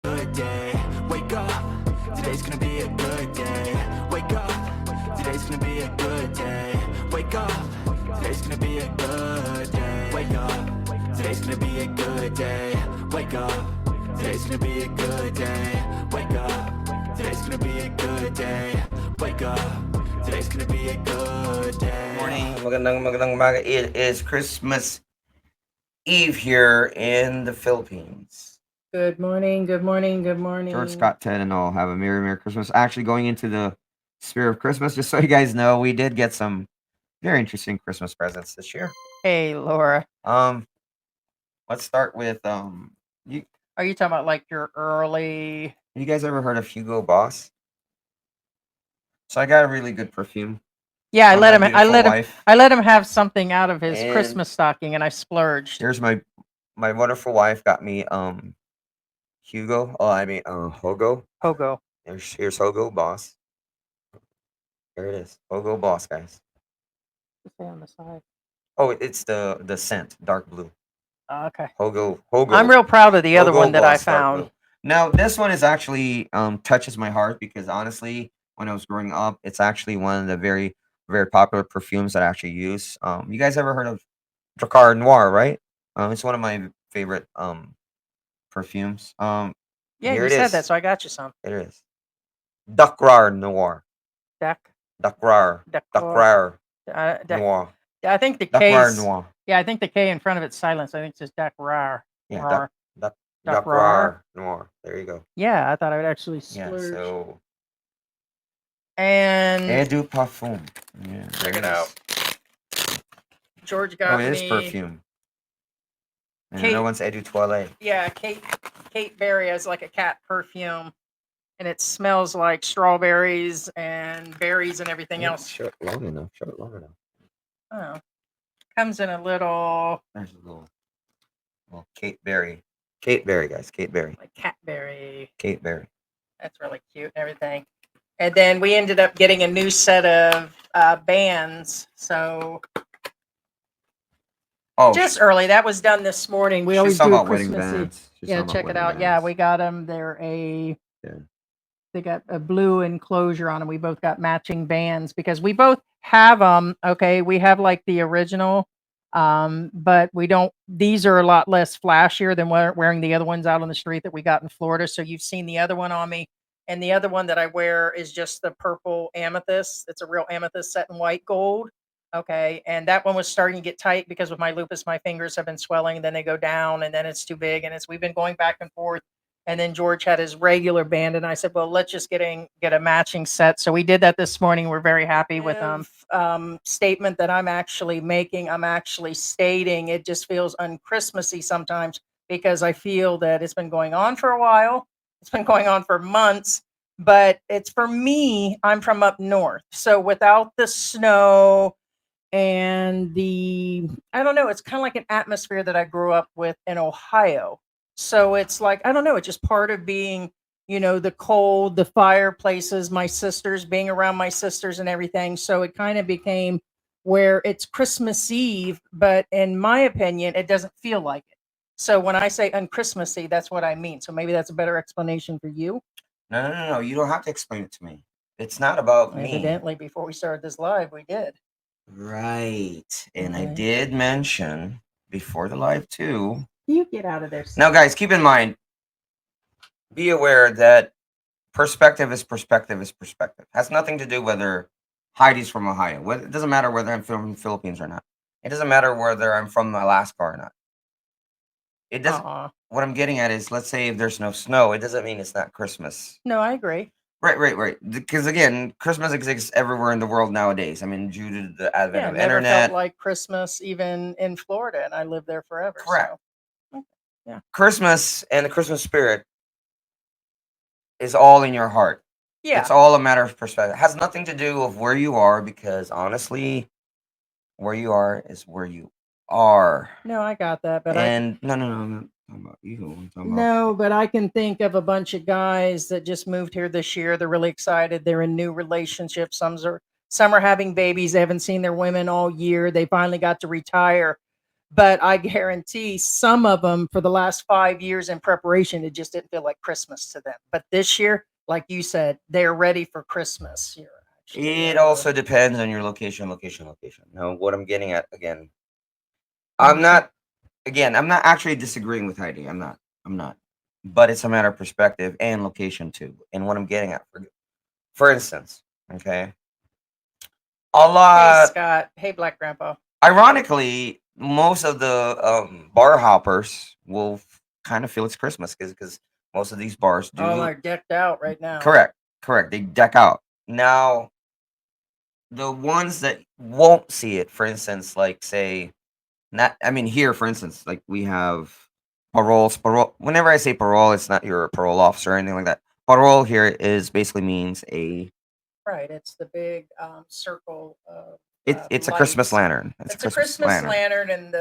good day. Wake up, today's gonna be a good day. Wake up, today's gonna be a good day. Wake up, today's gonna be a good day. Wake up, today's gonna be a good day. Wake up, today's gonna be a good day. Wake up, today's gonna be a good day. Wake up, today's gonna be a good day. Morning, magandang umaga. It is Christmas Eve here in the Philippines. Good morning, good morning, good morning. George, Scott, Ted, and all have a Merry Christmas. Actually, going into the spirit of Christmas, just so you guys know, we did get some very interesting Christmas presents this year. Hey, Laura. Let's start with you. Are you talking about like your early? You guys ever heard of Hugo Boss? So I got a really good perfume. Yeah, I from let my him. I beautiful let him. wife. I let him have something out of his And Christmas stocking, and I splurged. Here's my wonderful wife got me Hugo. Oh, I mean Hogo. Pogo. Here's Hogo Boss. Here it is. Hogo Boss, guys. Stay on the side. Oh, it's the scent, dark blue. Okay. Hogo. I'm real proud of the other Hogo one that I Boss, dark found. blue. Now this one is actually touches my heart because honestly, when I was growing up, it's actually one of the very popular perfumes that I actually use. You guys ever heard of Dracar Noir, right? It's one of my favorite perfumes. Yeah, Here you it said that, is. so I got you some. Here it is. Dakrar Noir. Deck. Dakrar. Decor. Dakrar Noir. I think the Dakrar K's. Noir. Yeah, I think the K in front of it's silenced. I think it says Deck Rar. Yeah, Rar. Dakrar Rar. Noir. There you go. Yeah, I thought I would actually Yeah, splurge. so And Edu Parfum. Yeah, check there it out. George got Oh, it is me. perfume. And Kate- another one's Edu Toilette. Yeah, Kate Berry has like a cat perfume, and it smells like strawberries and berries and everything else. Show it long enough. Show it long enough. Oh, comes in a little There's a little Kate Berry. Kate Berry, guys. Kate Berry. like cat berry. Kate Berry. That's really cute and everything. And then we ended up getting a new set of bands. So Oh, just early. That was done this morning. We she's always talking do a about wedding Christmassy. bands. She's Yeah, talking about check it wedding out. Yeah, bands. we got them. They're they got a blue enclosure on them. We both got matching bands because we both have them. Okay, we have like the original, but we don't. These are a lot less flashier than wearing the other ones out on the street that we got in Florida. So you've seen the other one on me, and the other one that I wear is just the purple amethyst. It's a real amethyst set in white gold. Okay, and that one was starting to get tight because with my lupus, my fingers have been swelling, and then they go down, and then it's too big, and we've been going back and forth. And then George had his regular band, and I said, "Well, let's just get a matching set." So we did that this morning. We're very happy with statement that I'm actually making. I'm actually stating it just feels unchristmassy sometimes because I feel that it's been going on for a while. It's been going on for months, but it's for me. I'm from up north, so without the snow and I don't know, it's kind of like an atmosphere that I grew up with in Ohio. So it's like, I don't know, it's just part of being, the cold, the fireplaces, my sisters, being around my sisters and everything. So it kind of became where it's Christmas Eve, but in my opinion, it doesn't feel like it. So when I say unchristmassy, that's what I mean. So maybe that's a better explanation for you. No. You don't have to explain it to me. It's not about me. Evidently, before we started this live, we did. Right. And I Okay. did mention before the live too. You get out of there. Now, guys, keep in mind, be aware that perspective is perspective is perspective. Has nothing to do whether Heidi's from Ohio. It doesn't matter whether I'm from the Philippines or not. It doesn't matter whether I'm from Alaska or not. It doesn't. What I'm getting at is, let's say if there's no snow, it doesn't mean it's not Christmas. No, I agree. Right. Because again, Christmas exists everywhere in the world nowadays. I mean, due to the advent of never internet. felt like Christmas even in Florida, and I lived there forever. Correct. So. Yeah. Christmas and the Christmas spirit is all in your heart. Yeah. It's all a matter of perspective. It has nothing to do with where you are because honestly, where you are is where you are. No, I got that, but no, I'm not talking about you. I'm talking about no, but I can think of a bunch of guys that just moved here this year. They're really excited. They're in new relationships. Some are having babies. They haven't seen their women all year. They finally got to retire. But I guarantee some of them for the last 5 years in preparation, it just didn't feel like Christmas to them. But this year, like you said, they're ready for Christmas here. Actually, It also depends on your location. Now, what I'm getting at again, I'm Mhm. not. Again, I'm not actually disagreeing with Heidi. I'm not. But it's a matter of perspective and location too. And what I'm getting at, for instance, okay, a Hey lot. Scott. Hey Black Grandpa. Ironically, most of the bar hoppers will kind of feel it's Christmas because most of these bars do. All are decked out right now. Correct. They deck out. Now, the ones that won't see it, for instance, like say, not, I mean, here, for instance, like we have parole. Whenever I say parole, it's not your parole officer or anything like that. Parole here is basically means a. Right. It's the big circle of It's a Christmas lights. lantern. It's a Christmas lantern, and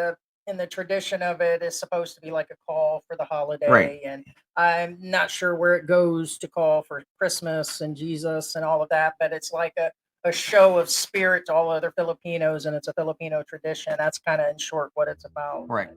the tradition of it is supposed to be like a call for the holiday. Right. And I'm not sure where it goes to call for Christmas and Jesus and all of that, but it's like a show of spirit to all other Filipinos, and it's a Filipino tradition. That's kind of in short what it's about. Right.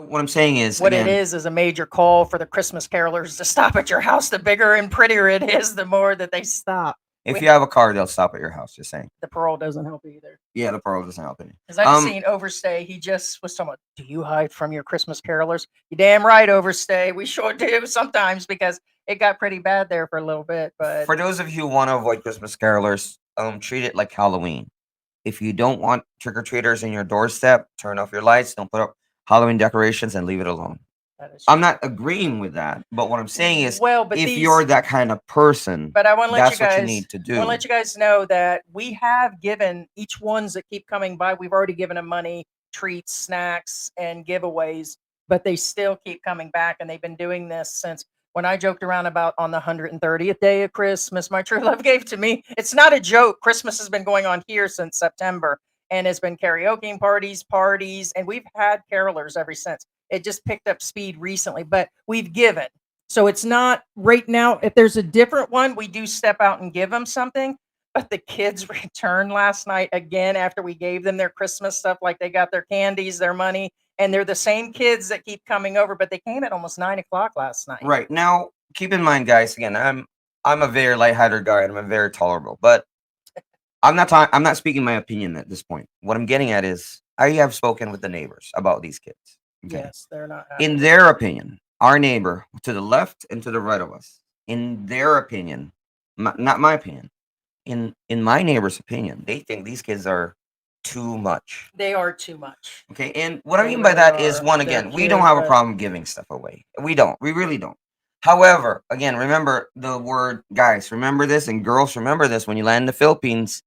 What I'm saying is, What again, it is a major call for the Christmas carolers to stop at your house. The bigger and prettier it is, the more that they stop. if you have a car, they'll stop at your house. Just saying. The parole doesn't help either. Yeah, the parole doesn't help any. Because I've seen Overstay. He just was talking about, do you hide from your Christmas carolers? You damn right, Overstay. We sure do sometimes because it got pretty bad there for a little bit. But for those of you who want to avoid Christmas carolers, treat it like Halloween. If you don't want trick or treaters in your doorstep, turn off your lights. Don't put up Halloween decorations and leave it alone. I'm not agreeing with that, but what I'm saying is, but if you're that kind of person, but I want to let that's you guys, what you need to do. I want to let you guys know that we have given each ones that keep coming by. We've already given them money, treats, snacks, and giveaways, but they still keep coming back, and they've been doing this since when I joked around about on the 130th day of Christmas, my true love gave to me. It's not a joke. Christmas has been going on here since September, and it's been karaoke parties, and we've had carolers ever since. It just picked up speed recently, but we've given. So it's not right now. If there's a different one, we do step out and give them something. But the kids returned last night again after we gave them their Christmas stuff, like they got their candies, their money, and they're the same kids that keep coming over. But they came at almost 9 o'clock last night. Right now, keep in mind, guys. Again, I'm a very lighthearted guy, and I'm very tolerable. But I'm not speaking my opinion at this point. What I'm getting at is, I have spoken with the neighbors about these kids. Okay? Yes, they're not happy. In their opinion, our neighbor to the left and to the right of us, in their opinion, not my opinion, in my neighbor's opinion, they think these kids are too much. They are too much. Okay, and what I They mean by really that is, are. one, They're again, we cute, don't have a but problem giving stuff away. We don't. We really don't. However, again, remember the word, guys, remember this, and girls, remember this. When you land in the Philippines,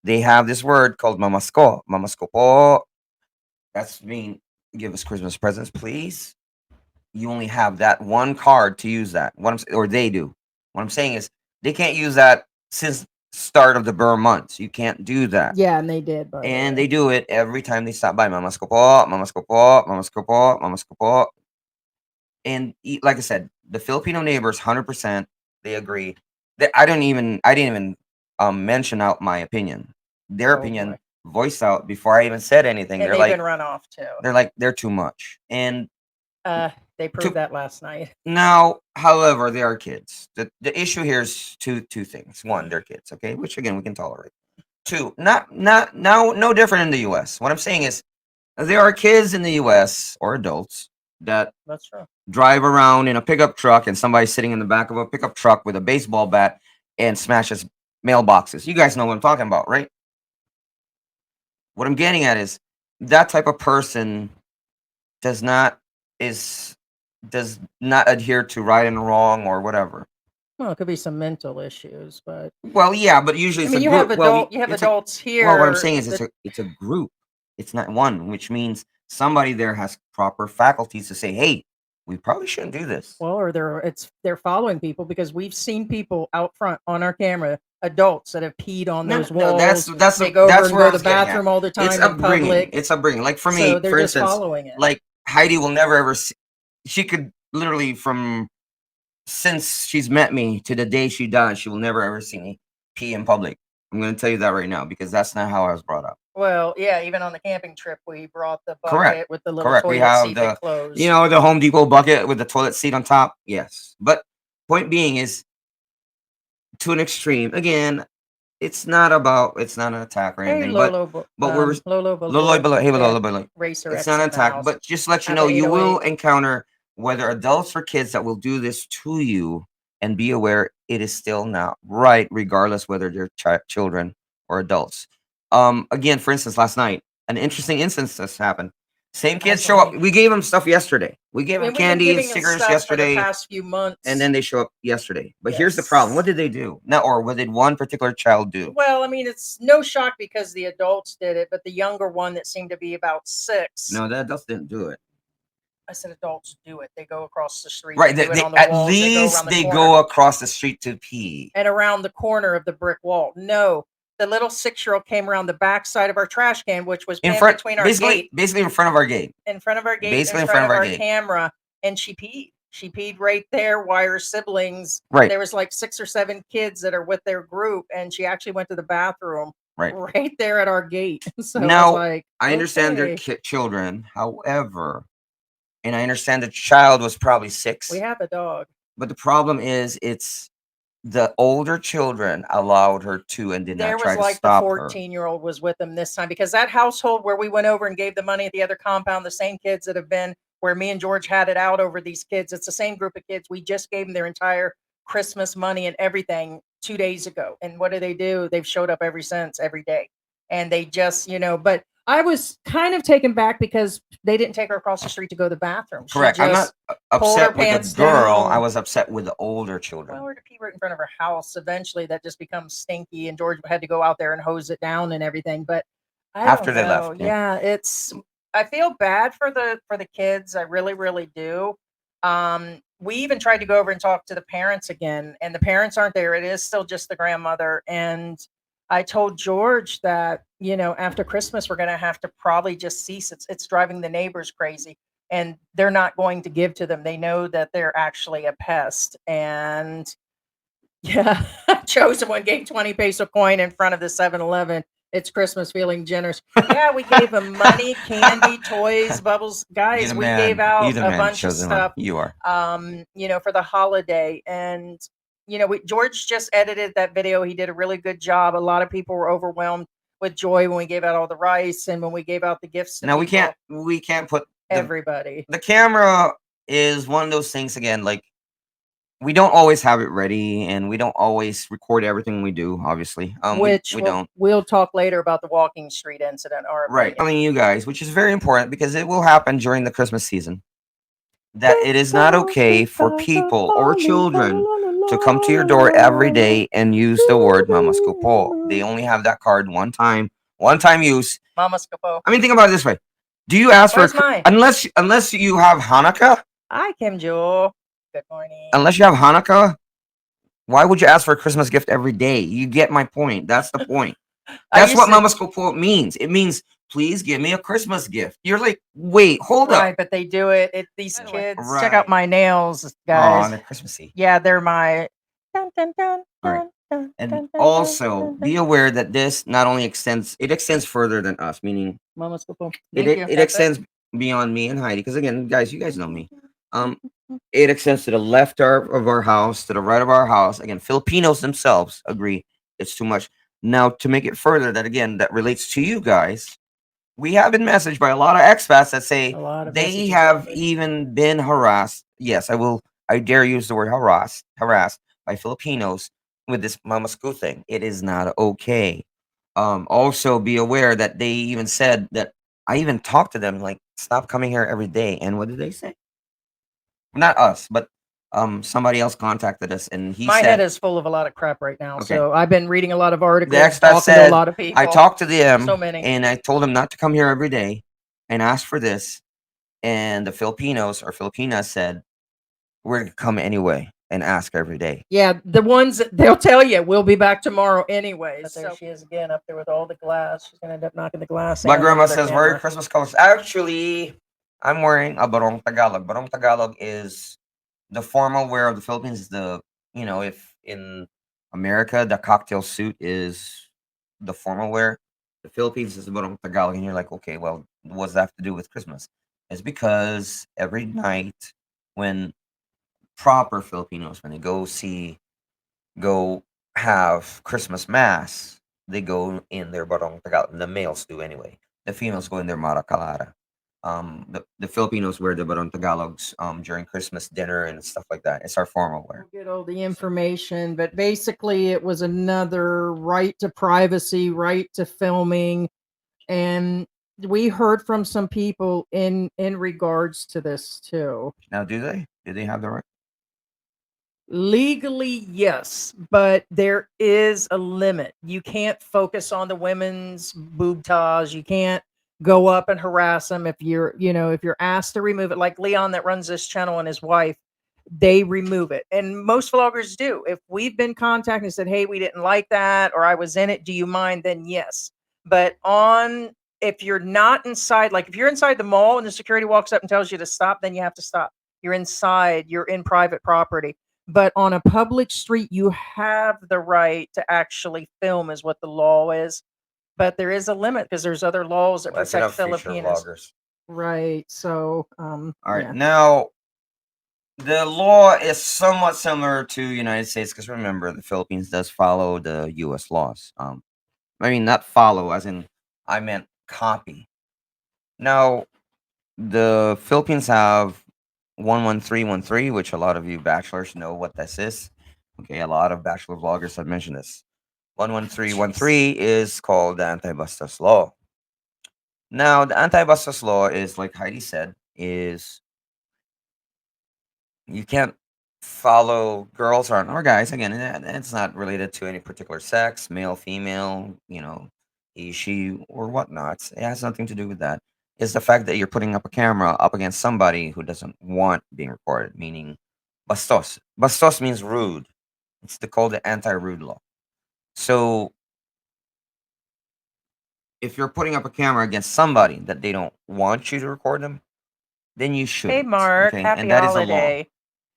they have this word called mamasko. Mamasko po. That's mean, give us Christmas presents, please. You only have that one card to use that. Or they do. What I'm saying is, they can't use that since start of the Burr months. You can't do that. yeah, and they did, by the And way. they do it every time they stop by. Mamas ko po, mamas ko po, mamas ko po, mamas ko po. And like I said, the Filipino neighbors, 100%, they agree. That I didn't even mention out my opinion. Their Oh, opinion boy. voiced out before I even said anything. And They're they've like, been run off too. they're too much. And They proved that last night. now, however, they are kids. The issue here is two things. One, they're kids, okay, which again we can tolerate. Two, no different in the U.S. What I'm saying is, there are kids in the U.S. or adults that That's true. drive around in a pickup truck, and somebody's sitting in the back of a pickup truck with a baseball bat and smashes mailboxes. You guys know what I'm talking about, right? What I'm getting at is, that type of person does not adhere to right and wrong or whatever. Well, it could be some mental issues, but Well, yeah, but usually I it's mean, a you group. have Well, you have it's adults here. well, what I'm saying is, that- it's a group. It's not one, which means somebody there has proper faculties to say, "Hey, we probably shouldn't do this." well, or they're following people, because we've seen people out front on our camera, adults that have peed on No, those no, walls. that's They go over that's and where go I to was the getting at. bathroom all the time It's in upbringing. public. It's upbringing. Like for So me, they're for just instance, following it. like Heidi will never ever see. She could literally, from since she's met me to the day she died, she will never ever see me pee in public. I'm going to tell you that right now, because that's not how I was brought up. Well, yeah, even on the camping trip, we brought the Correct. bucket with the little Correct. We toilet have seat that the, closed. the Home Depot bucket with the toilet seat on top. Yes. But point being is, to an extreme. Again, it's not an attack or Hey, anything, Lolo, but we're Lolo, Lolo, hey, yeah, Lolo, Lolo. racer It's X not an in the attack, house. but just let you Have know, a you will 808. encounter whether adults or kids that will do this to you, and be aware it is still not right, regardless whether they're children or adults. Again, for instance, last night, an interesting instance has happened. Same kids show up. We gave them stuff yesterday. We gave I them mean, we've been candy and giving them stickers stuff for the yesterday, past few months. and then they show up yesterday. But here's the problem. What Yes. did they do? Now, or what did one particular child do? Well, I mean, it's no shock because the adults did it, but the younger one that seemed to be about 6. No, the adults didn't do it. I said adults do it. They go across the street. Right. They do it on the At walls. least they they go around the go corner across the street to pee. and around the corner of the brick wall. No, the little 6-year-old came around the back side of our trash can, which was In front, between our basically in front of our gate. in front of our gate, Basically in front of our gate. camera, and she peed. She peed right there while her siblings. Right. There was like 6 or 7 kids that are with their group, and she actually went to the bathroom right there at our gate. So now, I was like, I understand okay. they're children. However, and I understand the child was probably 6. We have a dog. But the problem is, it's the older children allowed her to, and did not try to stop her. The 14-year-old was with them this time, because that household where we went over and gave the money at the other compound, the same kids that have been where me and George had it out over these kids. It's the same group of kids. We just gave them their entire Christmas money and everything 2 days ago. And what do? They've showed up ever since, every day. And they just, but I was kind of taken back because they didn't take her across the street to go to the bathroom. Correct. I'm not upset with the girl. I was upset with the older children. Well, we're to pee right in front of her house. Eventually, that just becomes stinky, and George had to go out there and hose it down and everything. But After they left, yeah, I feel bad for the kids. I really, really do. We even tried to go over and talk to the parents again, and the parents aren't there. It is still just the grandmother. And I told George that, after Christmas, we're going to have to probably just cease. It's driving the neighbors crazy, and they're not going to give to them. They know that they're actually a pest. And yeah, chosen one gave 20 peso coin in front of the 7-Eleven. It's Christmas, feeling generous. Yeah, we gave them money, candy, toys, bubbles. Guys, we gave out a bunch of stuff. You are. For the holiday. And George just edited that video. He did a really good job. A lot of people were overwhelmed with joy when we gave out all the rice and when we gave out the gifts to now people. we can't put everybody. The camera is one of those things again, like we don't always have it ready, and we don't always record everything we do. Obviously, Which we don't. we'll talk later about the Walking Street incident. Our Right, opinion. telling you guys, which is very important because it will happen during the Christmas season. That it is not okay for people or children to come to your door every day and use the word Mama Scopo. They only have that card one time use. Mama Scopo. I mean, think about it this way: do you ask Where's for mine? unless you have Hanukkah? Hi, Kim Jewel. Good morning. Unless you have Hanukkah, why would you ask for a Christmas gift every day? You get my point. That's the point. That's what Mama Scopo means. It means, please give me a Christmas gift. You're like, wait, hold up. Right, but they do it. These kids, Right. check out my nails, Oh, guys. they're Christmassy. Yeah, they're my. Dun, dun, dun, Right. dun, And dun, dun, also dun, dun, be aware that this not only extends further than us, meaning Mama Scopo. it extends beyond me and Heidi. Because again, guys, you guys know me. It extends to the left of our house, to the right of our house. Again, Filipinos themselves agree it's too much. Now, to make it further, that relates to you guys, we have been messaged by a lot of expats that say they have even been harassed. Yes, I dare use the word harassed by Filipinos with this Mama Scoop thing. It is not okay. Also be aware that they even said that I even talked to them like, stop coming here every day. And what did they say? Not us, but somebody else contacted us, and my head is full of a lot of crap right now. Okay. So I've been reading a lot of articles, The expat talking to said, a lot of people. I talked to them, So many. and I told them not to come here every day and ask for this. And the Filipinos or Filipinas said, we're going to come anyway and ask every day. Yeah, the ones they'll tell you we'll be back tomorrow anyway. But there she is again up there with all the glass. She's gonna end up knocking the glass. My grandma says, Merry Christmas colors. Actually, I'm wearing a barong Tagalog. Barong Tagalog is the formal wear of the Philippines. Is if in America the cocktail suit is the formal wear, the Philippines is the barong Tagalog, and you're like, okay, well, what does that have to do with Christmas? It's because every night when proper Filipinos, when they go have Christmas mass, they go in their barong Tagalog. The males do anyway. The females go in their maracalara. The Filipinos wear the barong Tagalogs during Christmas dinner and stuff like that. It's our formal wear. We'll get all the information, but basically it was another right to privacy, right to filming, and we heard from some people in regards to this too. Now, do they have the right? Legally, yes, but there is a limit. You can't focus on the women's boobtage. You can't go up and harass them if if you're asked to remove it. Like Leon that runs this channel and his wife, they remove it. And most vloggers do. If we've been contacted and said, hey, we didn't like that, or I was in it, do you mind? Then yes. But if you're not inside, like if you're inside the mall and the security walks up and tells you to stop, then you have to stop. You're inside, you're in private property. But on a public street, you have the right to actually film, is what the law is. But there is a limit because there's other laws that protect Filipinos. Right. So, all right. Now, the law is somewhat similar to United States because remember, the Philippines does follow the U.S. laws. I mean, not follow, as in I meant copy. Now, the Philippines have 11313, which a lot of you bachelors know what this is. Okay, a lot of bachelor vloggers have mentioned this. 11313 is called the anti-bustas law. Now, the anti-bustas law is, like Heidi said, is you can't follow girls or guys. Again, it's not related to any particular sex, male, female, he, she, or whatnot. It has nothing to do with that. It's the fact that you're putting up a camera up against somebody who doesn't want being recorded, meaning bastos. Bastos means rude. It's called the anti-rude law. So if you're putting up a camera against somebody that they don't want you to record them, then you should. Hey, Mark, happy holiday.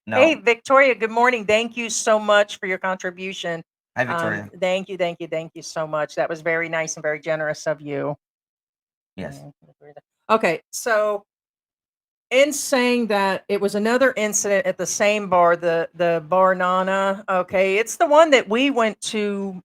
No. Hey, Victoria, good morning. Thank you so much for your contribution. Hi, Victoria. Thank you so much. That was very nice and very generous of you. Yes. Okay, so in saying that, it was another incident at the same bar, the Bar Nana. Okay, it's the one that we went to,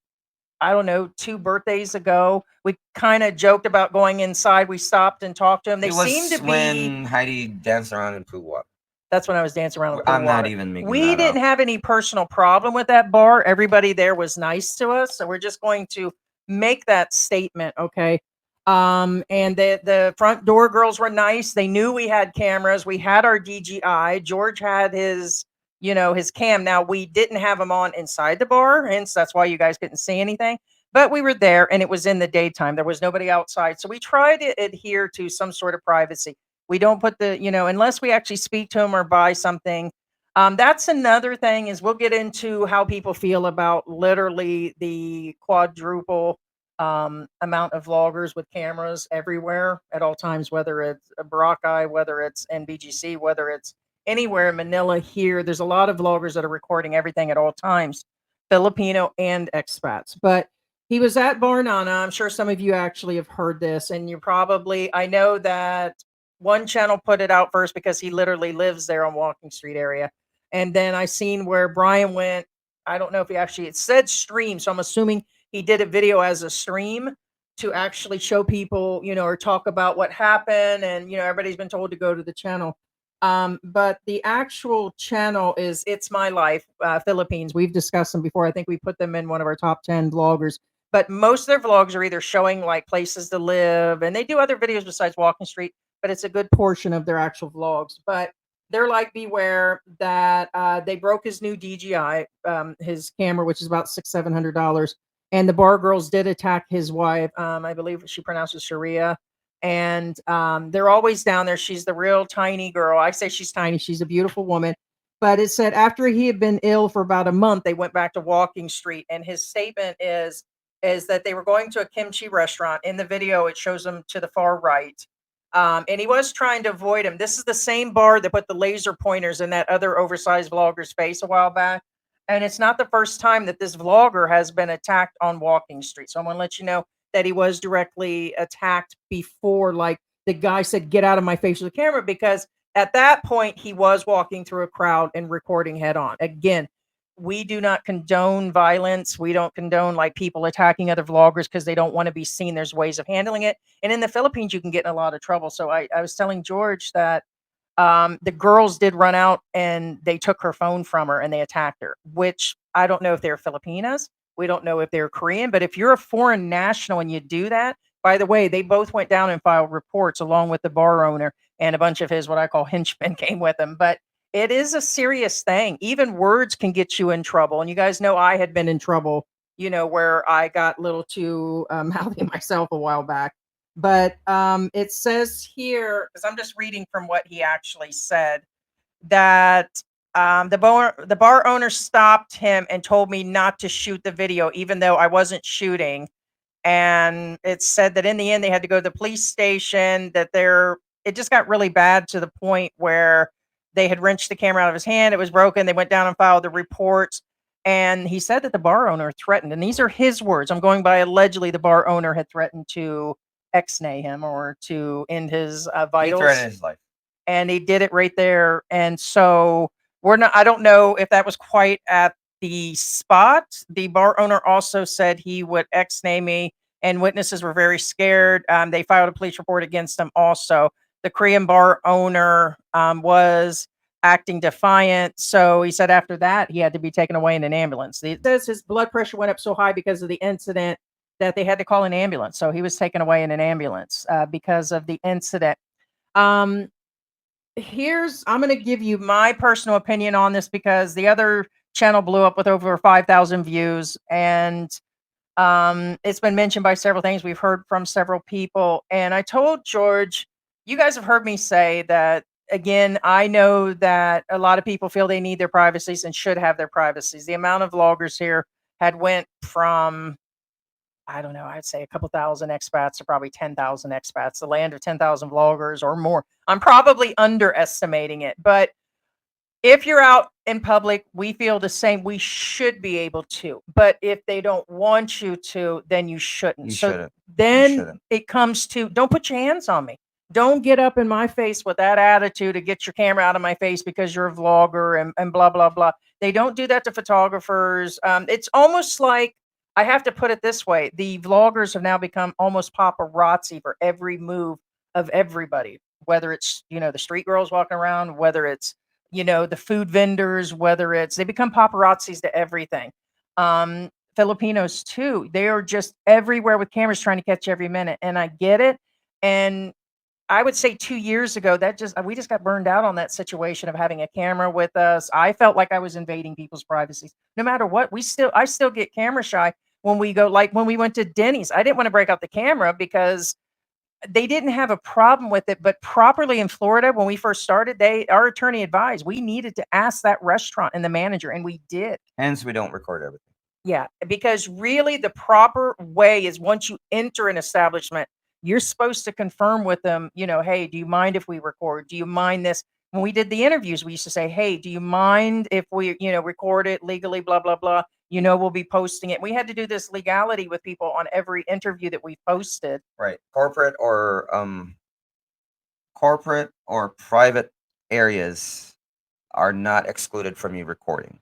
I don't know, 2 birthdays ago. We kind of joked about going inside. We stopped and talked to them. They seemed to be when Heidi danced around in poo water. That's when I was dancing around the pool I'm not water. even making We that didn't up. have any personal problem with that bar. Everybody there was nice to us, so we're just going to make that statement, okay? And the front door girls were nice. They knew we had cameras. We had our DJI. George had his, his cam. Now we didn't have them on inside the bar, hence that's why you guys couldn't see anything. But we were there, and it was in the daytime. There was nobody outside, so we try to adhere to some sort of privacy. We don't put unless we actually speak to them or buy something. That's another thing is we'll get into how people feel about literally the quadruple amount of vloggers with cameras everywhere at all times, whether it's a Boracay, whether it's NBGC, whether it's anywhere in Manila here. There's a lot of vloggers that are recording everything at all times, Filipino and expats. But he was at Barnana. I'm sure some of you actually have heard this, and I know that one channel put it out first because he literally lives there on Walking Street area. And then I seen where Brian went. I don't know if it said stream. So I'm assuming he did a video as a stream to actually show people, or talk about what happened. And, everybody's been told to go to the channel. But the actual channel is It's My Life, Philippines. We've discussed them before. I think we put them in one of our top 10 vloggers. But most of their vlogs are either showing like places to live, and they do other videos besides Walking Street, but it's a good portion of their actual vlogs. But they're like Beware that they broke his new DJI, his camera, which is about $700. And the bar girls did attack his wife. I believe she pronounces Sharia. And they're always down there. She's the real tiny girl. I say she's tiny. She's a beautiful woman. But it said after he had been ill for about a month, they went back to Walking Street. And his statement is that they were going to a kimchi restaurant. In the video, it shows them to the far right. And he was trying to avoid him. This is the same bar that put the laser pointers in that other oversized vlogger's face a while back. And it's not the first time that this vlogger has been attacked on Walking Street. So I'm going to let you know that he was directly attacked before, like the guy said, get out of my face with the camera, because at that point he was walking through a crowd and recording head on. Again, we do not condone violence. We don't condone like people attacking other vloggers because they don't want to be seen. There's ways of handling it. And in the Philippines, you can get in a lot of trouble. So I was telling George that the girls did run out and they took her phone from her and they attacked her, which I don't know if they're Filipinas. We don't know if they're Korean, but if you're a foreign national and you do that, by the way, they both went down and filed reports along with the bar owner, and a bunch of his, what I call henchmen, came with him. But it is a serious thing. Even words can get you in trouble. And you guys know I had been in trouble, where I got a little too mouthy myself a while back. But it says here, because I'm just reading from what he actually said, that the bar owner stopped him and told me not to shoot the video, even though I wasn't shooting. And it said that in the end they had to go to the police station, that it just got really bad to the point where they had wrenched the camera out of his hand. It was broken. They went down and filed the reports. And he said that the bar owner threatened, and these are his words. I'm going by allegedly the bar owner had threatened to ex-nay him or to end his He vitals. threatened his life. And he did it right there. And so I don't know if that was quite at the spot. The bar owner also said he would ex-nay me, and witnesses were very scared. They filed a police report against him also. The Korean bar owner was acting defiant. So he said after that, he had to be taken away in an ambulance. It says his blood pressure went up so high because of the incident that they had to call an ambulance. So he was taken away in an ambulance because of the incident. I'm going to give you my personal opinion on this because the other channel blew up with over 5,000 views, and it's been mentioned by several things. We've heard from several people, and I told George, you guys have heard me say that again. I know that a lot of people feel they need their privacies and should have their privacies. The amount of vloggers here had went from, I don't know, I'd say a couple thousand expats to probably 10,000 expats, the land of 10,000 vloggers or more. I'm probably underestimating it, but if you're out in public, we feel the same. We should be able to, but if they don't want you to, then you shouldn't. You So shouldn't. You then shouldn't. it comes to, don't put your hands on me. Don't get up in my face with that attitude to get your camera out of my face because you're a vlogger and blah, blah, blah. They don't do that to photographers. It's almost like, I have to put it this way. The vloggers have now become almost paparazzi for every move of everybody, whether it's, the street girls walking around, whether it's, the food vendors, whether it's they become paparazzis to everything. Filipinos too. They are just everywhere with cameras trying to catch every minute. And I get it. And I would say 2 years ago, that just we just got burned out on that situation of having a camera with us. I felt like I was invading people's privacies. No matter what, I still get camera shy when we go, like when we went to Denny's. I didn't want to break out the camera because they didn't have a problem with it, but properly in Florida, when we first started, our attorney advised we needed to ask that restaurant and the manager, and we did. Hence, we don't record everything. Yeah, because really the proper way is once you enter an establishment, you're supposed to confirm with them, hey, do you mind if we record? Do you mind this? When we did the interviews, we used to say, hey, do you mind if we, record it legally, blah, blah, blah. We'll be posting it. We had to do this legality with people on every interview that we posted. Right. Corporate or private areas are not excluded from you recording.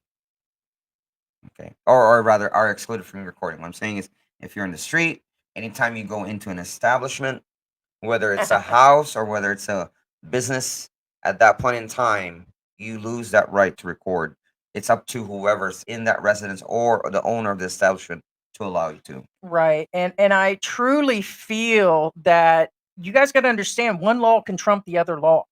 Okay. Or rather are excluded from you recording. What I'm saying is if you're in the street, anytime you go into an establishment, whether it's a house or whether it's a business, at that point in time, you lose that right to record. It's up to whoever's in that residence or the owner of the establishment to allow you to. Right. And I truly feel that you guys got to understand one law can trump the other law.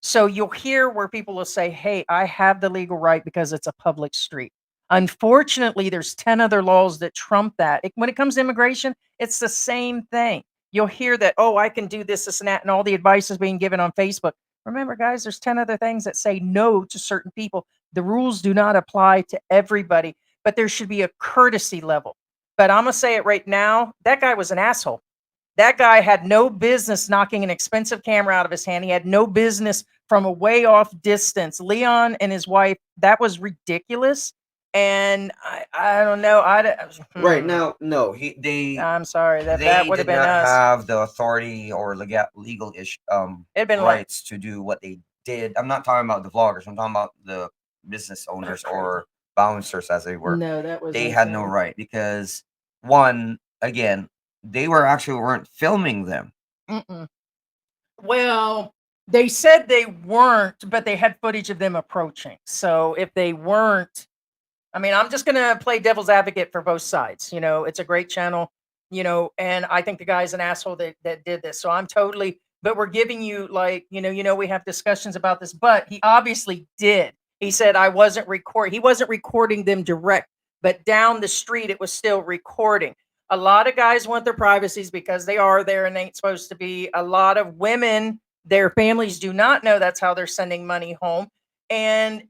So you'll hear where people will say, "Hey, I have the legal right because it's a public street." Unfortunately, there's 10 other laws that trump that. When it comes to immigration, it's the same thing. You'll hear that, "Oh, I can do this, and that," and all the advice is being given on Facebook. Remember, guys, there's 10 other things that say no to certain people. The rules do not apply to everybody, but there should be a courtesy level. But I'm gonna say it right now, that guy was an asshole. That guy had no business knocking an expensive camera out of his hand. He had no business from a way off distance. Leon and his wife, that was ridiculous. And I don't know. Right now, no, I'm sorry that they would have did been not us. have the authority or legal issue It'd been rights to do what they did. I'm not talking about the vloggers. I'm talking about the business owners or bouncers as they were. No, that was They had no right because one, again, they weren't filming them. Mm-mm. Well, they said they weren't, but they had footage of them approaching. So if they weren't, I mean, I'm just gonna play devil's advocate for both sides. It's a great channel, and I think the guy's an asshole that did this. So I'm totally, but we're giving you like, we have discussions about this, but he obviously did. He said I wasn't he wasn't recording them direct, but down the street it was still recording. A lot of guys want their privacies because they are there and they ain't supposed to be. A lot of women, their families do not know that's how they're sending money home. And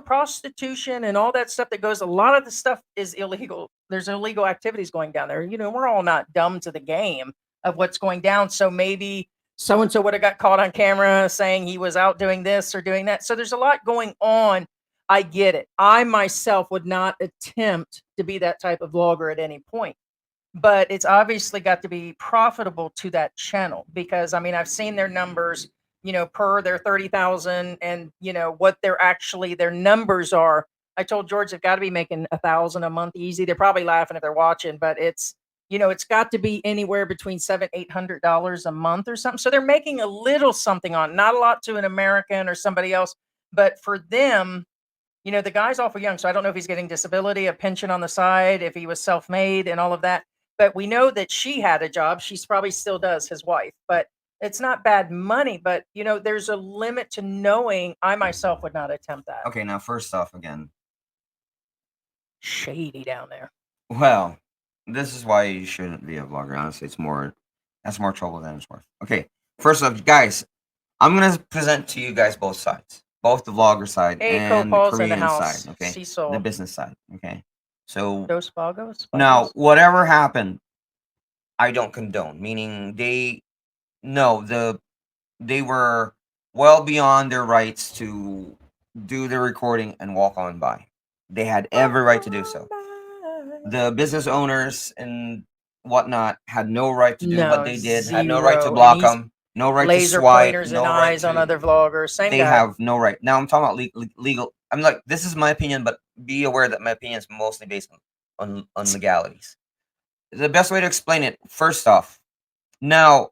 prostitution and all that stuff that goes, a lot of the stuff is illegal. There's illegal activities going down there. We're all not dumb to the game of what's going down. So maybe so and so would have got caught on camera saying he was out doing this or doing that. So there's a lot going on. I get it. I myself would not attempt to be that type of vlogger at any point. But it's obviously got to be profitable to that channel because I mean, I've seen their numbers, per their 30,000 and, what their numbers are. I told George they've got to be making 1,000 a month easy. They're probably laughing if they're watching, but it's got to be anywhere between $700-800 a month or something. So they're making a little something on, not a lot to an American or somebody else, but for them, the guy's awful young. So I don't know if he's getting disability, a pension on the side, if he was self-made and all of that. But we know that she had a job. She's probably still does, his wife. But it's not bad money. But, there's a limit to knowing. I myself would not attempt that. Okay, now first off, again, Shady down there. well, this is why you shouldn't be a vlogger. Honestly, that's more trouble than it's worth. Okay, first off, guys, I'm gonna present to you guys both sides, both the vlogger side and the Korean side. Okay, the business side. Okay, so Dos Pagos? now whatever happened, I don't condone. Meaning they were well beyond their rights to do the recording and walk on by. They had every right to do so. The business owners and whatnot had no right to do what they did. Had no right to block them. No right to swipe. Pointers and eyes on other vloggers. Same they guy. have no right. Now I'm talking about legal. I'm like, this is my opinion, but be aware that my opinion is mostly based on legalities. The best way to explain it, first off, now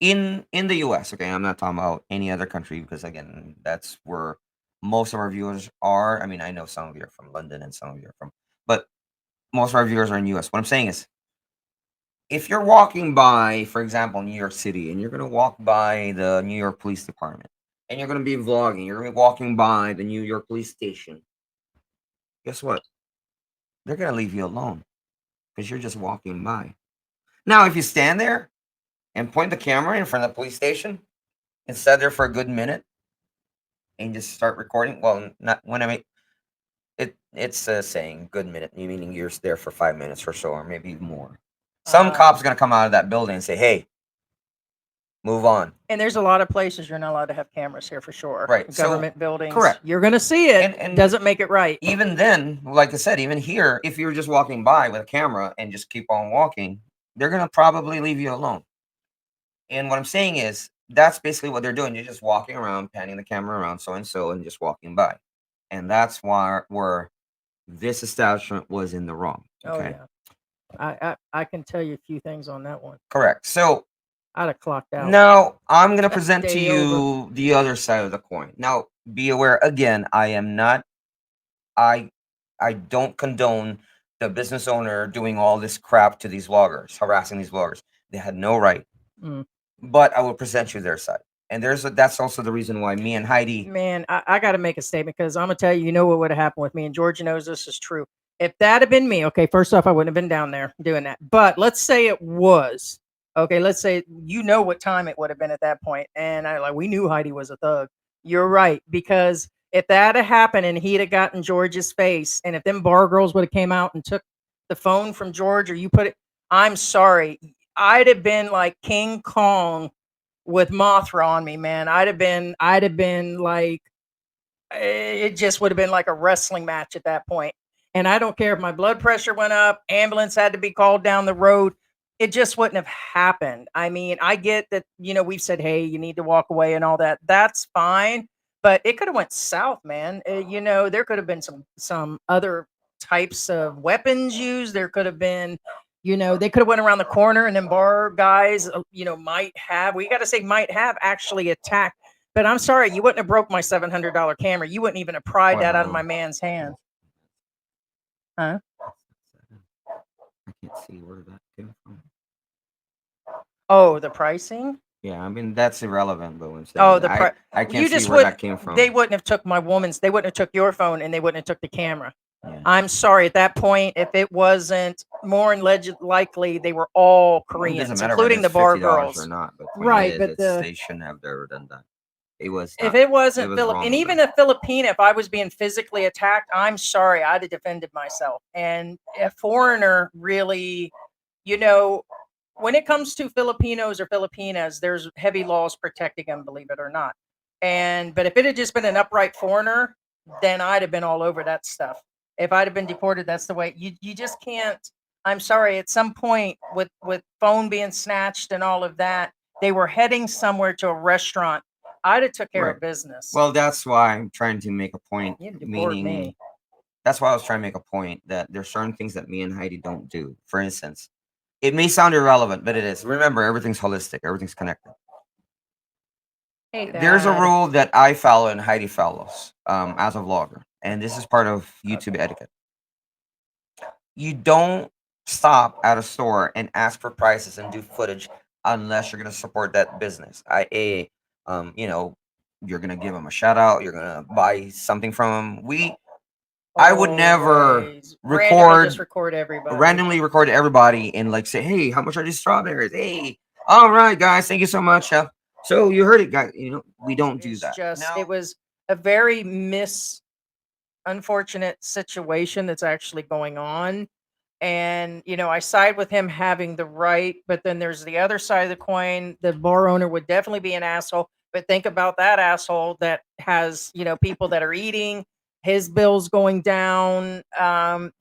in the US, okay, I'm not talking about any other country because again, that's where most of our viewers are. I mean, I know some of you are from London and some of you are from, but most of our viewers are in US. What I'm saying is, if you're walking by, for example, New York City, and you're gonna walk by the New York Police Department, and you're gonna be vlogging, you're gonna be walking by the New York Police Station. Guess what? They're gonna leave you alone because you're just walking by. Now, if you stand there and point the camera in front of the police station and sit there for a good minute and just start recording, well, not when I mean it's saying good minute, meaning you're there for 5 minutes or so, or maybe more. Some cop's gonna come out of that building and say, "Hey, move on." And there's a lot of places you're not allowed to have cameras here for sure. Right, so- Government buildings. correct. You're going to see it. And doesn't make it right. even then, like I said, even here, if you're just walking by with a camera and just keep on walking, they're gonna probably leave you alone. And what I'm saying is, that's basically what they're doing. You're just walking around, panning the camera around, so and just walking by, and that's why where this establishment was in the wrong. Okay, Oh yeah. I can tell you a few things on that one. correct. So I'd have clocked out. now I'm gonna present to Day you the other side of the coin. Now, be aware again, I am not. I don't condone the business owner doing all this crap to these vloggers, harassing these vloggers. They had no right. Mm. But I will present you their side, and that's also the reason why me and Heidi. Man, I got to make a statement because I'm gonna tell you, you know what would have happened with me, and Georgia knows this is true. If that had been me, okay, first off, I wouldn't have been down there doing that. But let's say it was, okay, let's say you know what time it would have been at that point, and we knew Heidi was a thug. You're right, because if that had happened and he'd have gotten George's face, and if them bar girls would have came out and took the phone from George, or you put it, I'm sorry, I'd have been like King Kong with Mothra on me, man. I'd have been like, it just would have been like a wrestling match at that point. And I don't care if my blood pressure went up, ambulance had to be called down the road. It just wouldn't have happened. I mean, I get that, we've said, hey, you need to walk away and all that. That's fine. But it could have went south, man. There could have been some other types of weapons used. There could have been, they could have went around the corner and then bar guys, we got to say might have actually attacked. But I'm sorry, you wouldn't have broke my $700 camera. You wouldn't even have pried that out of my man's hand. Huh? I can't see where that came from. Oh, the pricing? Yeah, I mean that's irrelevant, but when Oh, I can't you see just where that came from. They wouldn't have took they wouldn't have took your phone, and they wouldn't have took the camera. Yeah. I'm sorry, at that point, if it wasn't more likely, they were all It Koreans, doesn't matter including whether the bar it's $50 girls. or not, but Right, but they shouldn't have ever done that. It was if not, it wasn't was Philip, wrong and of even them. a Filipina, if I was being physically attacked, I'm sorry, I'd have defended myself. And a foreigner really, when it comes to Filipinos or Filipinas, there's heavy laws protecting them, believe it or not. But if it had just been an upright foreigner, then I'd have been all over that stuff. If I'd have been deported, that's the way. You just can't. I'm sorry. At some point, with phone being snatched and all of that, they were heading somewhere to a restaurant. I'd have took care of Right. business. Well, that's why I'm trying to make a point. You'd deport Meaning, me. that's why I was trying to make a point that there's certain things that me and Heidi don't do. For instance, it may sound irrelevant, but it is. Remember, everything's holistic. Everything's connected. Hey, There's a Dad. rule that I follow and Heidi follows as a vlogger, and this is part of YouTube etiquette. You don't stop at a store and ask for prices and do footage unless you're going to support that business. You're going to give them a shout out. You're going to buy something from them. I would never record everybody. randomly record everybody and like say, hey, how much are these strawberries? Hey, all right, guys, thank you so much. So you heard it, guys. We don't do that. It was a very unfortunate situation that's actually going on. And, I side with him having the right, but then there's the other side of the coin. The bar owner would definitely be an asshole. But think about that asshole that has, people that are eating, his bills going down,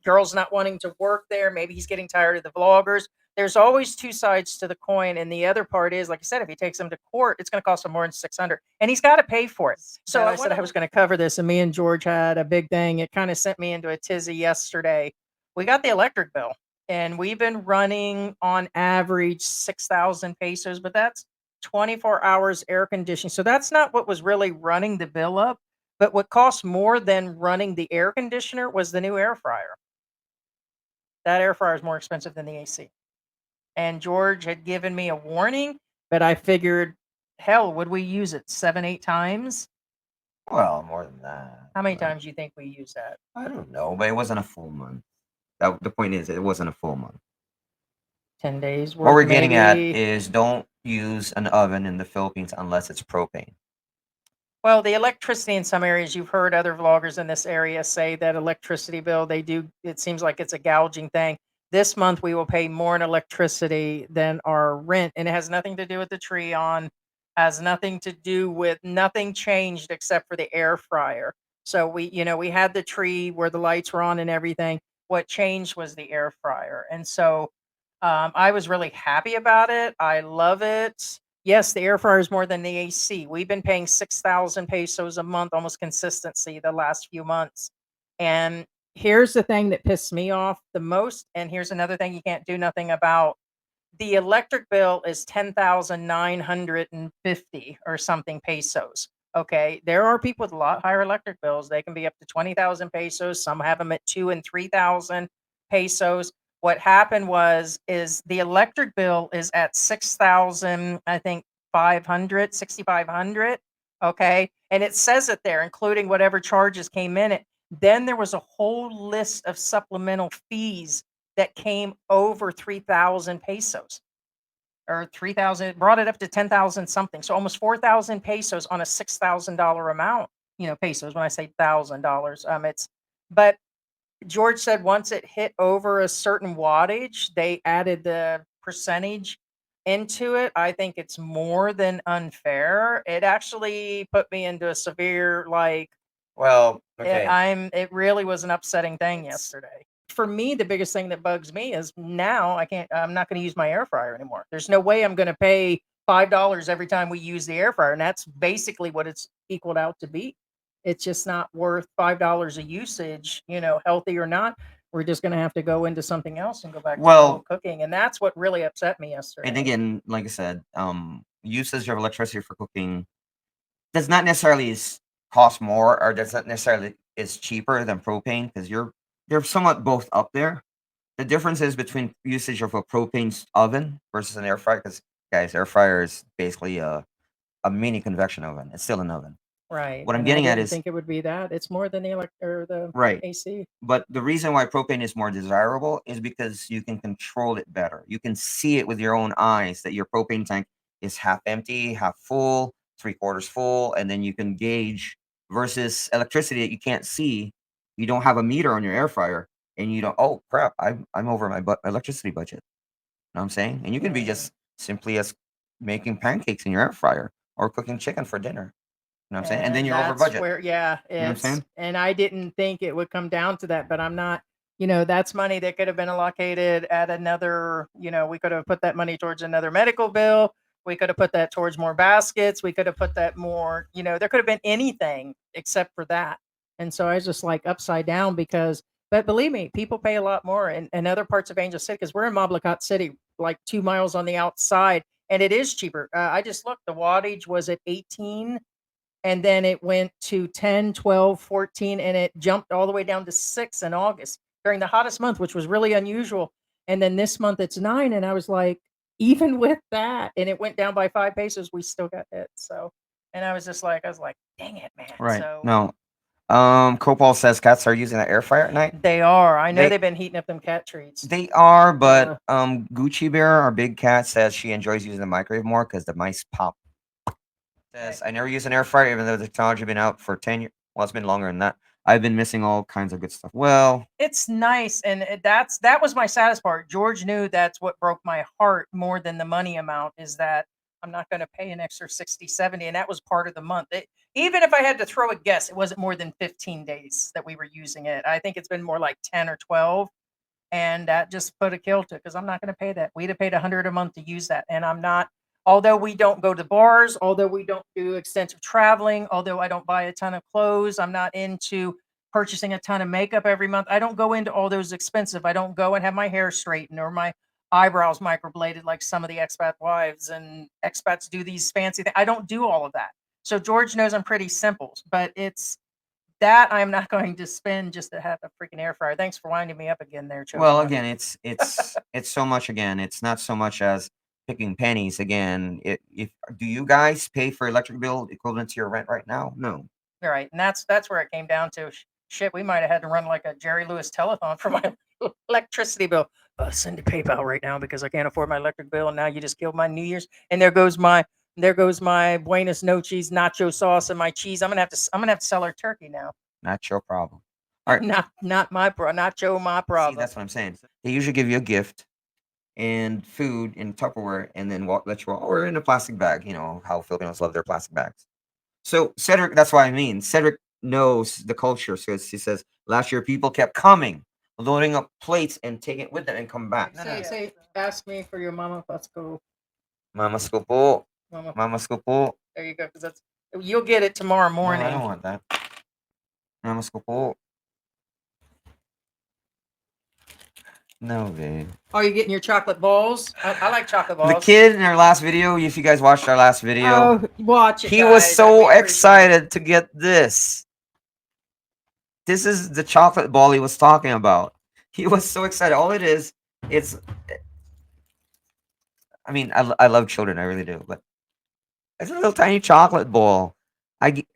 girls not wanting to work there. Maybe he's getting tired of the vloggers. There's always two sides to the coin. And the other part is, like I said, if he takes them to court, it's going to cost him more than $600, and he's got to pay for it. So I said I was going to cover this, and me and George had a big thing. It kind of sent me into a tizzy yesterday. We got the electric bill, and we've been running on average 6,000 pesos, but that's 24 hours air conditioning. So that's not what was really running the bill up. But what cost more than running the air conditioner was the new air fryer. That air fryer is more expensive than the AC. And George had given me a warning, but I figured, hell, would we use it 7, 8 times? Well, more than that. How many but times do you think we use that? I don't know, but it wasn't a full month. The point is, it wasn't a full month. 10 days What worth, we're getting at maybe. is don't use an oven in the Philippines unless it's propane. Well, the electricity in some areas, you've heard other vloggers in this area say that electricity bill, they do, it seems like it's a gouging thing. This month we will pay more in electricity than our rent, and it has nothing to do with the tree on, has nothing to do with, nothing changed except for the air fryer. So we had the tree where the lights were on and everything. What changed was the air fryer. And so I was really happy about it. I love it. Yes, the air fryer is more than the AC. We've been paying 6,000 pesos a month, almost consistency the last few months. And here's the thing that pissed me off the most. And here's another thing you can't do nothing about. The electric bill is 10,950 or something pesos. Okay. There are people with a lot higher electric bills. They can be up to 20,000 pesos. Some have them at 2 and 3,000 pesos. What happened is the electric bill is at 6,000, I think 500, 6,500. Okay. And it says it there, including whatever charges came in it. Then there was a whole list of supplemental fees that came over 3,000 pesos or 3,000, it brought it up to 10,000 something. So almost 4,000 pesos on a $6,000 amount, pesos. When I say $1,000, but George said once it hit over a certain wattage, they added the percentage into it. I think it's more than unfair. It actually put me into a severe, like, Well, okay. it really was an upsetting thing yesterday. For me, the biggest thing that bugs me is now I'm not going to use my air fryer anymore. There's no way I'm going to pay $5 every time we use the air fryer. And that's basically what it's equaled out to be. It's just not worth $5 a usage, healthy or not. We're just going to have to go into something else and go back to the Well, old cooking. And that's what really upset me yesterday. and again, like I said, usage of electricity for cooking does not necessarily cost more, or does not necessarily is cheaper than propane, because they're somewhat both up there. The difference is between usage of a propane oven versus an air fryer. Because guys, air fryer is basically a mini convection oven. It's still an oven. Right. What I'm And I getting at didn't is think it would be that. It's more than the right. AC. But the reason why propane is more desirable is because you can control it better. You can see it with your own eyes that your propane tank is half empty, half full, three-quarters full, and then you can gauge versus electricity that you can't see. You don't have a meter on your air fryer, and you don't. Oh crap! I'm over my electricity budget. You know what I'm saying? And you can be Right. just simply as making pancakes in your air fryer or cooking chicken for dinner. You know what I'm saying? And then And you're over that's budget. where, yeah, You know what I'm saying? and I didn't think it would come down to that, but I'm not, that's money that could have been allocated at another, we could have put that money towards another medical bill. We could have put that towards more baskets. We could have put that more, there could have been anything except for that. And so I was just like upside down but believe me, people pay a lot more in other parts of Angel City because we're in Mabalacat City, like 2 miles on the outside, and it is cheaper. I just looked, the wattage was at 18, and then it went to 10, 12, 14, and it jumped all the way down to 6 in August during the hottest month, which was really unusual. And then this month it's 9, and I was like, even with that, and it went down by 5 pesos, we still got hit. So, and I was like, dang it, man. Right. So No. Copal says cats are using the air fryer at night. they are. I know They they've been heating up them cat treats. they are, but Yeah. Gucci Bear, our big cat, says she enjoys using the microwave more because the mice pop. Says I never use an air fryer even though the technology been out for 10 years. Well, it's been longer than that. I've been missing all kinds of good stuff. Well, It's nice, and that was my saddest part. George knew that's what broke my heart more than the money amount, is that I'm not gonna pay an extra 60, 70, and that was part of the month. Even if I had to throw a guess, it wasn't more than 15 days that we were using it. I think it's been more like 10 or 12, and that just put a kill to it because I'm not gonna pay that. We'd have paid 100 a month to use that, and I'm not. Although we don't go to bars, although we don't do extensive traveling, although I don't buy a ton of clothes, I'm not into purchasing a ton of makeup every month. I don't go into all those expensive. I don't go and have my hair straightened or my eyebrows microbladed like some of the expat wives, and expats do these fancy things. I don't do all of that. So George knows I'm pretty simple, but it's that I'm not going to spend just to have a freaking air fryer. Thanks for winding me up again there, Chosen Well, One. again, it's so much. Again, it's not so much as picking pennies. Again, if do you guys pay for electric bill equivalent to your rent right now? No. All right, and that's where it came down to. Shit, we might have had to run like a Jerry Lewis telethon for my electricity bill. Send a PayPal right now because I can't afford my electric bill, and now you just killed my New Year's. And there goes my Buenos Noches nacho sauce and my cheese. I'm gonna have to sell our turkey now. Not your problem. All right. Not my nacho my See, problem. that's what I'm saying. They usually give you a gift and food in Tupperware, and then let you or in a plastic bag. You know how Filipinos love their plastic bags. So Cedric, that's what I mean. Cedric knows the culture. So he says last year people kept coming, loading up plates and taking it with them and come back. Say, ask me for your mama. Let's go. Mama ko po. Mama. Mama ko po. There you go. Because you'll get it tomorrow No, morning. I don't want that. Mama ko po. No, babe. Oh, you getting your chocolate balls? I like chocolate balls. The kid in our last video, if you guys watched our last video, Oh, watch it. he was guys. so We appreciate it. excited to get this. This is the chocolate ball he was talking about. He was so excited. All it is, I mean, I love children, I really do, but it's a little tiny chocolate ball.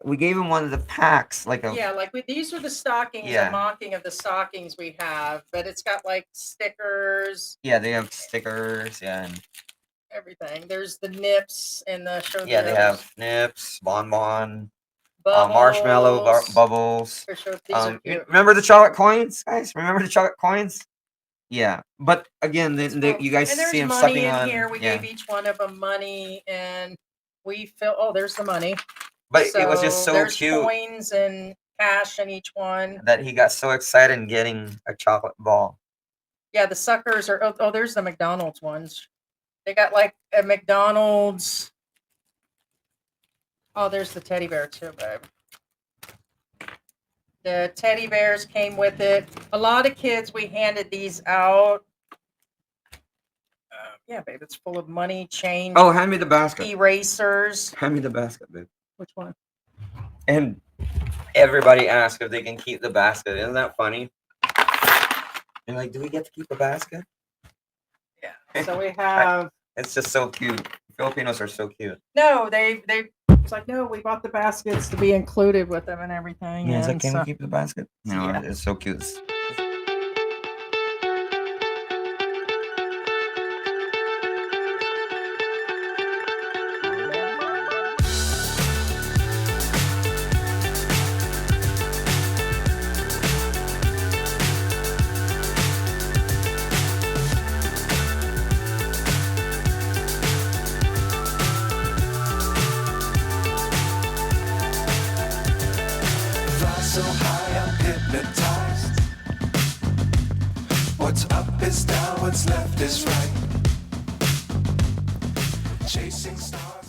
We gave him one of the packs, like a Yeah, like these are the stockings. Yeah. A mocking of the stockings we have, but it's got like stickers, yeah, they have stickers, yeah, and everything. There's the nips and the show. yeah, they have nips, bonbon, bubbles. marshmallow bubbles. For sure. These are cute. Remember the chocolate coins, guys? Remember the chocolate coins? Yeah, but again, you guys and there's see him money sucking in on. here. We Yeah. gave each one of them money, and we fill. Oh, there's the money. But it was just so there's cute coins and cash in each one. that he got so excited in getting a chocolate ball. Yeah, the suckers are. Oh, there's the McDonald's ones. They got like a McDonald's. Oh, there's the teddy bear too, babe. The teddy bears came with it. A lot of kids, we handed these out. Yeah, babe, it's full of money, change. Oh, hand me the basket. Erasers. Hand me the basket, babe. Which one? And everybody asked if they can keep the basket. Isn't that funny? And like, do we get to keep the basket? Yeah. So we have. It's just so cute. Filipinos are so cute. No, they. It's like no, we bought the baskets to be included with them and everything. Yeah, it's like, and can so- we keep the basket? You know, Yeah. it's so cute. Fly so high, I'm hypnotized. What's up is down, what's left is right. Chasing stars.